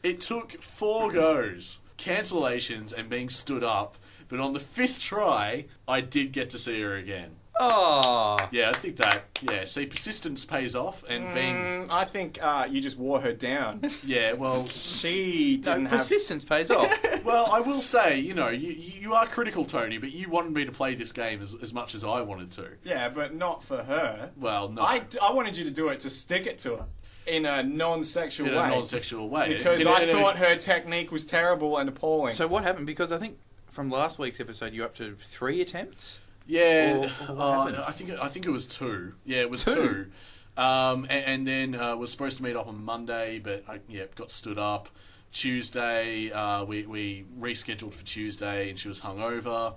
It took 4 goes, cancellations, and being stood up. But on the 5th try, I did get to see her again. Oh. Yeah, I think that. Yeah, see, persistence pays off, and being. I think you just wore her down. Yeah, well. She didn't have. Persistence pays off. Well, I will say, you are critical, Tony, but you wanted me to play this game as much as I wanted to. Yeah, but not for her. Well, no. I wanted you to do it to stick it to her. In a non-sexual way. In a non-sexual way. Because I thought her technique was terrible and appalling. So what happened? Because I think from last week's episode, you're up to 3 attempts? Yeah, Or what I think it was 2. Yeah, it was 2. And then was supposed to meet up on Monday, but got stood up. Tuesday, we rescheduled for Tuesday, and she was hungover.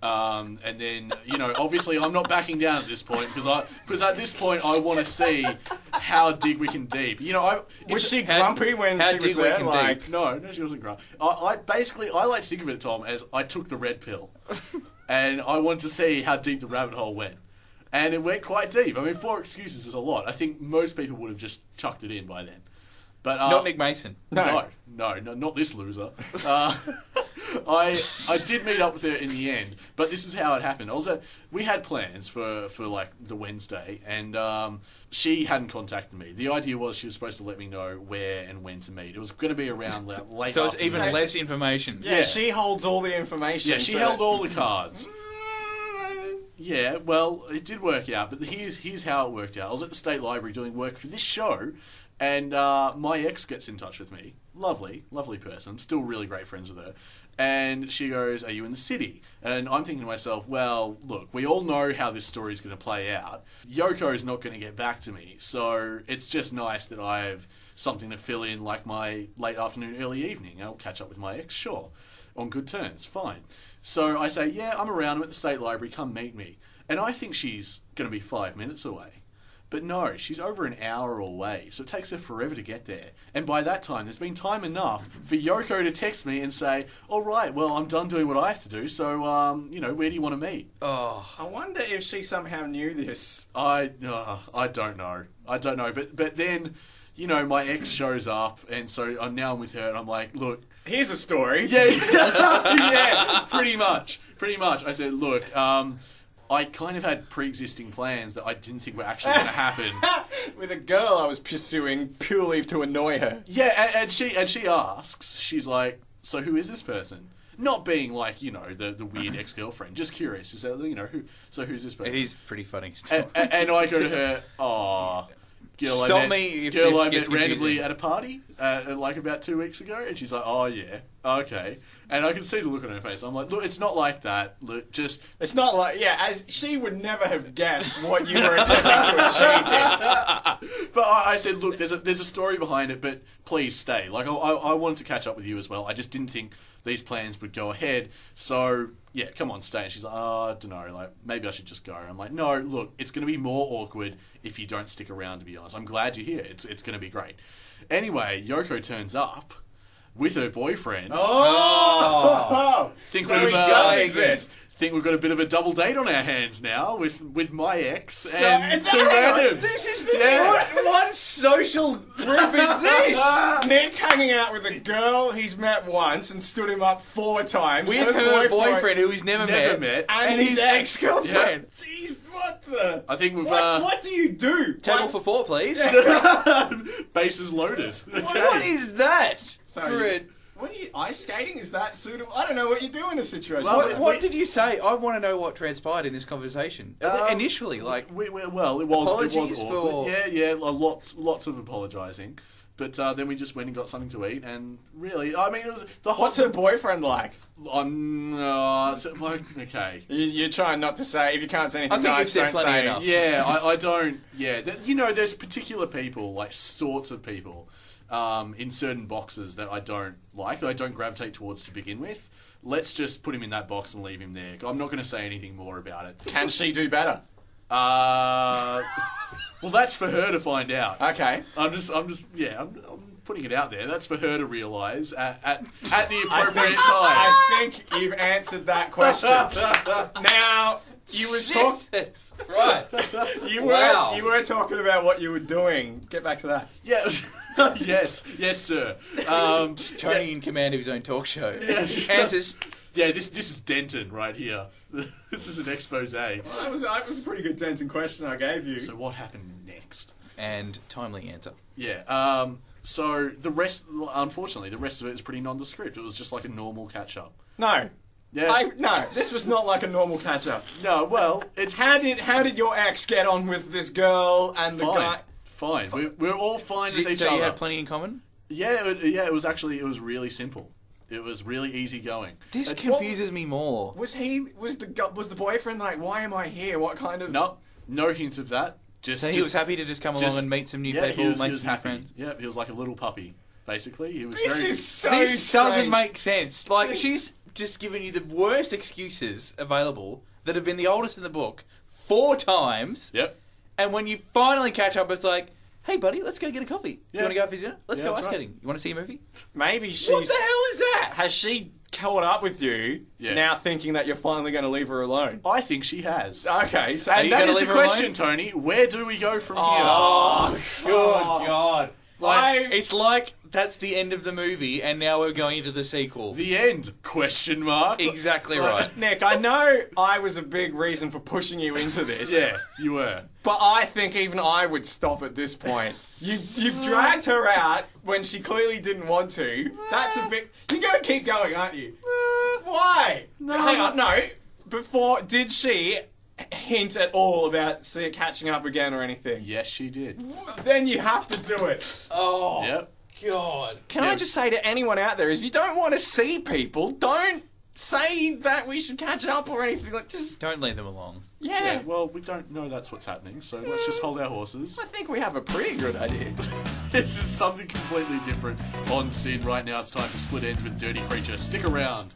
And then, obviously I'm not backing down at this point because at this point I want to see how dig we can deep. Was she grumpy when she was there? Like, no, she wasn't grumpy. I like to think of it, Tom, as I took the red pill, and I wanted to see how deep the rabbit hole went, and it went quite deep. I mean, 4 excuses is a lot. I think most people would have just chucked it in by then. But not Nick Mason. No, not this loser. I did meet up with her in the end, but this is how it happened. We had plans for like the Wednesday, and she hadn't contacted me. The idea was she was supposed to let me know where and when to meet. It was going to be around late. So it's even less information. Yeah, she holds all the information. Yeah, she held all the cards. Yeah, well, it did work out, but here's how it worked out. I was at the State Library doing work for this show, and my ex gets in touch with me. Lovely person. I'm still really great friends with her. And she goes, "Are you in the city?" And I'm thinking to myself, well, look, we all know how this story is going to play out. Yoko's not going to get back to me, so it's just nice that I have something to fill in, like my late afternoon, early evening. I'll catch up with my ex, sure. On good terms, fine. So I say, yeah, I'm around, I'm at the State Library, come meet me. And I think she's going to be 5 minutes away. But no, she's over an hour away, so it takes her forever to get there. And by that time, there's been time enough for Yoko to text me and say, all right, well, I'm done doing what I have to do, so, where do you want to meet? Oh. I wonder if she somehow knew this. I don't know. But then, my ex shows up, and so I'm with her, and I'm like, look. Here's a story. Yeah, yeah, pretty much. I said, look, I kind of had pre-existing plans that I didn't think were actually going to happen. With a girl I was pursuing purely to annoy her. Yeah, and she asks, she's like, so who is this person? Not being like, the weird ex-girlfriend, just curious. Is that, who's this person? It is pretty funny. And I go to her, aw, girl Stop I me if met this gets randomly confusing. at a party, like about 2 weeks ago, and she's like, oh yeah, okay. And I can see the look on her face. I'm like, look, it's not like that. Look, just... It's not like... Yeah, as she would never have guessed what you were attempting to achieve here. But I said, look, there's a story behind it, but please stay. Like, I wanted to catch up with you as well. I just didn't think these plans would go ahead. So, yeah, come on, stay. And she's like, I don't know. Like, maybe I should just go. I'm like, no, look, it's going to be more awkward if you don't stick around, to be honest. I'm glad you're here. It's going to be great. Anyway, Yoko turns up with her boyfriend. Oh! Think So he does exist. Think we've got a bit of a double date on our hands now with my ex and and 2 randoms. This is What social group is this? Nick hanging out with a girl he's met once and stood him up 4 times. With her boyfriend who he's never met. And his ex-girlfriend. Jeez, what the... I think we've... What do you do? Table for 4, please. Bases loaded. Okay. What is that? Sorry. What are you... Ice skating? Is that suitable? I don't know what you do in a situation Well, like that. what did you say? I want to know what transpired in this conversation. Initially, like... Well, it was apologies awkward. for... Yeah, lots of apologising. But then we just went and got something to eat, and really, I mean, it was the What's her boyfriend like? Okay. You're trying not to say. If you can't say anything I think nice, you've said don't plenty say enough. Yeah, I don't. Yeah, there's particular people, like sorts of people, in certain boxes that I don't like, that I don't gravitate towards to begin with. Let's just put him in that box and leave him there. I'm not going to say anything more about it. Can she do better? Well, that's for her to find out. Okay. I'm putting it out there. That's for her to realise at the appropriate time. I think you've answered that question. Now, you were talking. Right. You were talking about what you were doing. Get back to that. Yeah. Yes, sir. Tony in command of his own talk show. Yeah. Answers. Yeah, this is Denton right here. This is an expose. Well, that was a pretty good Denton question I gave you. So what happened next? And timely answer. Yeah. So the rest, unfortunately, the rest of it is pretty nondescript. It was just like a normal catch-up. No. Yeah. No, this was not like a normal catch-up. No, well, How did your ex get on with this girl and the guy? Fine. We're all fine with each So other. you had plenty in common? Yeah, it was really simple. It was really easy going. This confuses me more. Was the boyfriend like, why am I here? What kind of... No hints of that. So he was happy to just come along and meet some new people, make he was some new happy. friends. Yeah, he was like a little puppy, basically. He was This very... is so This doesn't strange. make sense. Like, she's just given you the worst excuses available that have been the oldest in the book 4 times. Yep. And when you finally catch up, it's like, hey, buddy, let's go get a coffee. Yeah. You want to go out for dinner? Let's Yeah, go that's ice right. skating. You want to see a movie? Maybe she's... What the hell is that? Has she caught up with you now thinking that you're finally going to leave her alone? I think she has. Okay, so... And you that gonna is the leave her question, alone? Tony. Where do we go from Oh, here? Good God. Like, I- it's like that's the end of the movie, and now we're going into the sequel. The end? Question mark. Exactly right. Nick, I know I was a big reason for pushing you into this. Yeah, you were. But I think even I would stop at this point. You've dragged her out when she clearly didn't want to. That's a bit... You're going to keep going, aren't you? Why? No. Hang on, no. Before, did she hint at all about catching up again or anything? Yes, she did. Then you have to do it. Oh, Yep. God. Can I just say to anyone out there, if you don't want to see people, don't say that we should catch up or anything. Like, just... Don't leave them along. Yeah. Well, we don't know that's what's happening, so let's just hold our horses. I think we have a pretty good idea. This is something completely different on Sin right now. It's time for Split Ends with Dirty Creature. Stick around.